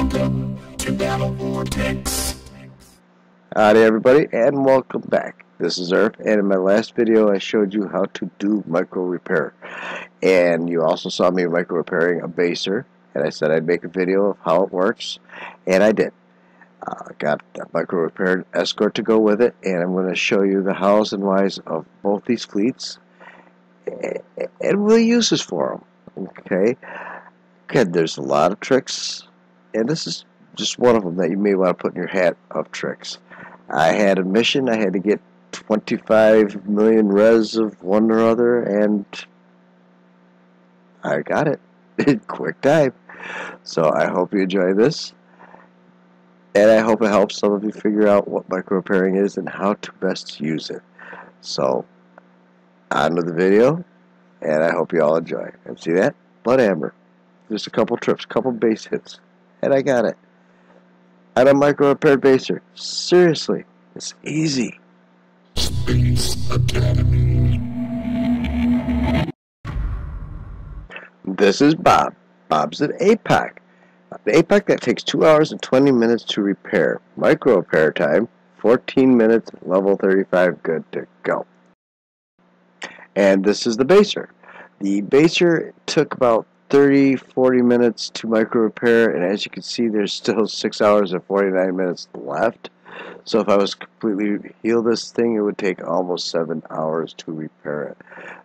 Welcome to Battle Vortex. Howdy everybody, and welcome back. This is Earth, and in my last video I showed you how to do micro repair. And you also saw me micro repairing a baser, and I said I'd make a video of how it works, and I did. I got a micro repaired escort to go with it, and I'm going to show you the hows and whys of both these fleets and the uses for them. Okay? Good, there's a lot of tricks, and this is just one of them that you may want to put in your hat of tricks. I had a mission. I had to get 25 million res of one or other, and I got it in quick time. So I hope you enjoy this, and I hope it helps some of you figure out what micro repairing is and how to best use it. So on to the video, and I hope you all enjoy. And see that? Blood Amber. Just a couple trips, couple base hits, and I got it. On a micro repaired baser. Seriously, it's easy. Space Academy. This is Bob. Bob's an APOC. The APOC that takes 2 hours and 20 minutes to repair. Micro repair time, 14 minutes, level 35, good to go. And this is the baser. The baser took about 30-40 minutes to micro repair, and as you can see there's still 6 hours and 49 minutes left. So if I was completely heal this thing, it would take almost 7 hours to repair it.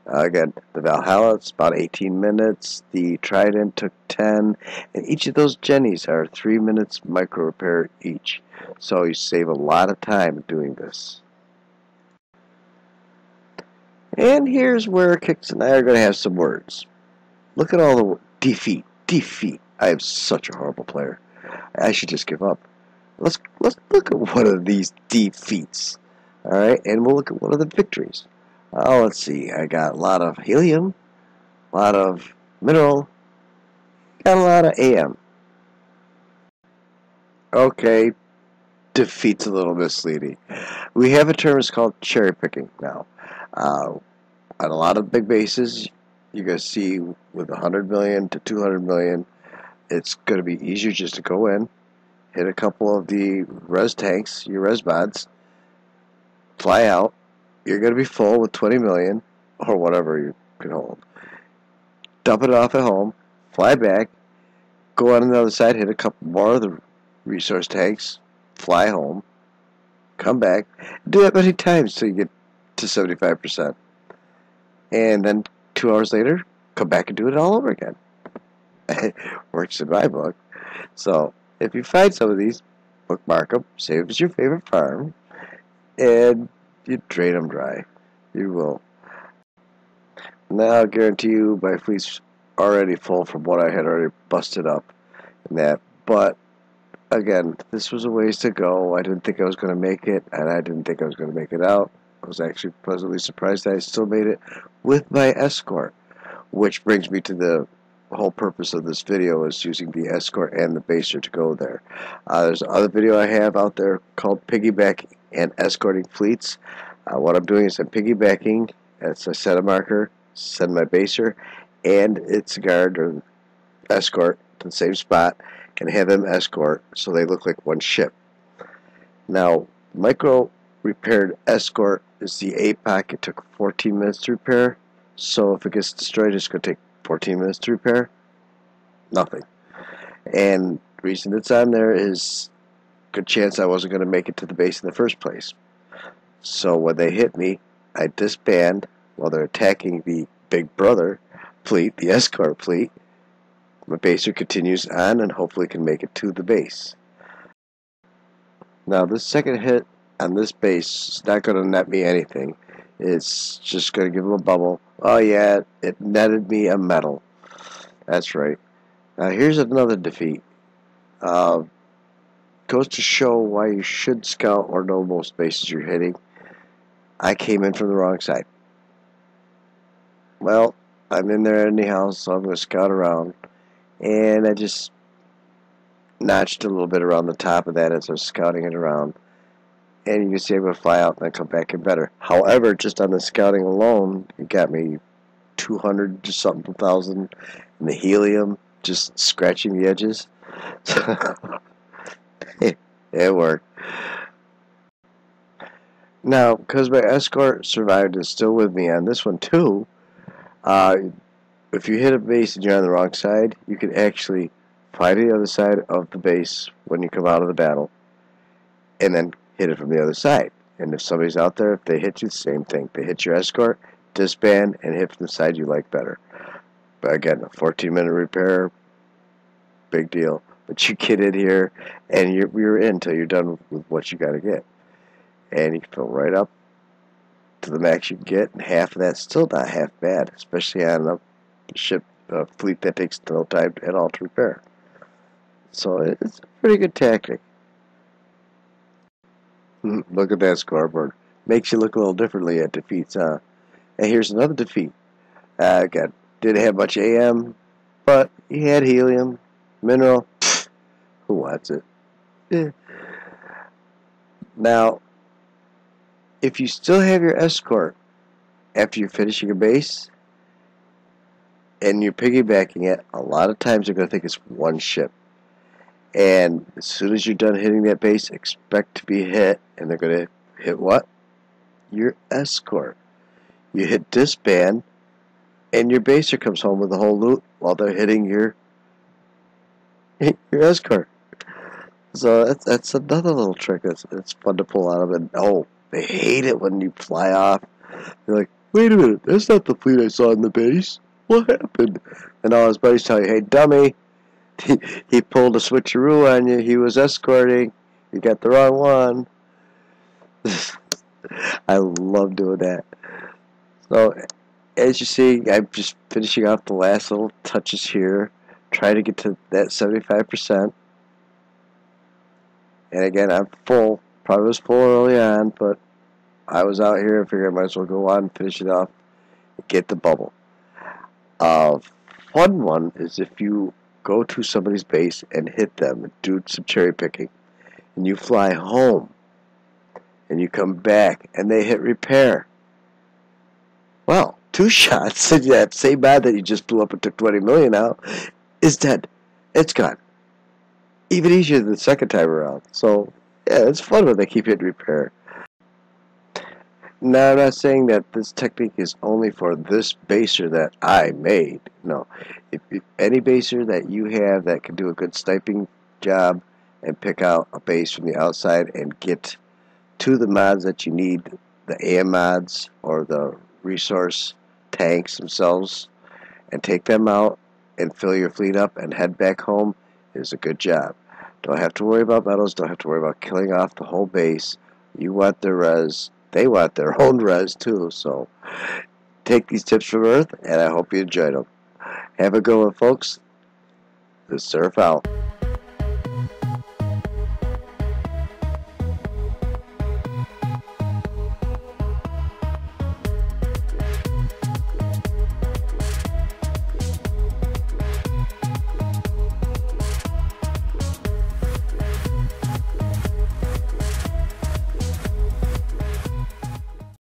Again, the Valhalla, it's about 18 minutes. The Trident took 10, and each of those Jennies are 3 minutes micro repair each. So you save a lot of time doing this. And here's where Kix and I are going to have some words. Look at all the defeat. I am such a horrible player. I should just give up. Let's look at one of these defeats. All right, and we'll look at one of the victories. Oh, let's see. I got a lot of helium, a lot of mineral, got a lot of AM. Okay, defeat's a little misleading. We have a term it's called cherry picking now. On a lot of big bases, you're going to see with 100 million to 200 million, it's going to be easier just to go in, hit a couple of the res tanks, your res bods, fly out. You're going to be full with 20 million or whatever you can hold. Dump it off at home, fly back, go on the other side, hit a couple more of the resource tanks, fly home, come back, do that many times till you get to 75%. And then 2 hours later, come back and do it all over again. Works in my book. So if you find some of these, bookmark them, save as your favorite farm, and you drain them dry. You will. Now I guarantee you my fleet's already full from what I had already busted up in that. But again, this was a ways to go. I didn't think I was going to make it, and I didn't think I was going to make it out. I was actually pleasantly surprised that I still made it with my escort, which brings me to the whole purpose of this video is using the escort and the baser to go there. There's another video I have out there called piggybacking and escorting fleets. What I'm doing is I'm piggybacking. It's a set a marker, send my baser, and its guard or escort to the same spot, and have them escort so they look like one ship. Now, micro repaired escort is the APOC. It took 14 minutes to repair. So if it gets destroyed, it's going to take 14 minutes to repair. Nothing. And the reason it's on there is good chance I wasn't going to make it to the base in the first place. So when they hit me, I disband while they're attacking the big brother fleet, the escort fleet. My baser continues on and hopefully can make it to the base. Now this second hit on this base is not going to net me anything. It's just going to give them a bubble. Oh yeah, it netted me a medal. That's right. Now here's another defeat. Goes to show why you should scout or know most bases you're hitting. I came in from the wrong side. Well, I'm in there anyhow, so I'm going to scout around. And I just notched a little bit around the top of that as I was scouting it around. And you can see I'm going to fly out and then come back in better. However, just on the scouting alone, it got me 200 something thousand in the helium, just scratching the edges. It worked. Now, because my escort survived and is still with me on this one too, uh, if you hit a base and you're on the wrong side, you can actually fly to the other side of the base when you come out of the battle, and then hit it from the other side. And if somebody's out there, if they hit you, same thing. They hit your escort, disband, and hit from the side you like better. But again, a 14-minute repair, big deal. But you get in here, and you're in until you're done with what you got to get. And you can fill right up to the max you can get, and half of that's still not half bad, especially on a ship fleet that takes no time at all to repair. So it's a pretty good tactic. Look at that scoreboard. Makes you look a little differently at defeats, huh? And here's another defeat. Again, didn't have much AM, but he had helium, mineral. Who wants it? Eh. Now, if you still have your escort after you're finishing a base and you're piggybacking it, a lot of times you're going to think it's one ship. And as soon as you're done hitting that base, expect to be hit. And they're going to hit what? Your escort. You hit disband, and your baser comes home with the whole loot while they're hitting your escort. So that's another little trick that's fun to pull out of it. Oh, they hate it when you fly off. They're like, wait a minute, that's not the fleet I saw in the base. What happened? And all his buddies tell you, hey, dummy, he pulled a switcheroo on you. He was escorting. You got the wrong one. I love doing that. So, as you see, I'm just finishing off the last little touches here. Try to get to that 75%. And again, I'm full. Probably was full early on, but I was out here. I figured I might as well go on and finish it off and get the bubble. Fun one is if you go to somebody's base and hit them and do some cherry picking, and you fly home, and you come back, and they hit repair. Well, 2 shots, and that same mod that you just blew up and took 20 million out is dead. It's gone. Even easier than the second time around. So, yeah, it's fun when they keep hitting repair. Now, I'm not saying that this technique is only for this baser that I made. No. If any baser that you have that can do a good sniping job and pick out a base from the outside and get to the mods that you need, the AM mods or the resource tanks themselves, and take them out and fill your fleet up and head back home, is a good job. Don't have to worry about medals, don't have to worry about killing off the whole base. You want their res, they want their own res too, so take these tips from Earth, and I hope you enjoyed them. Have a good one, folks. The Surf out.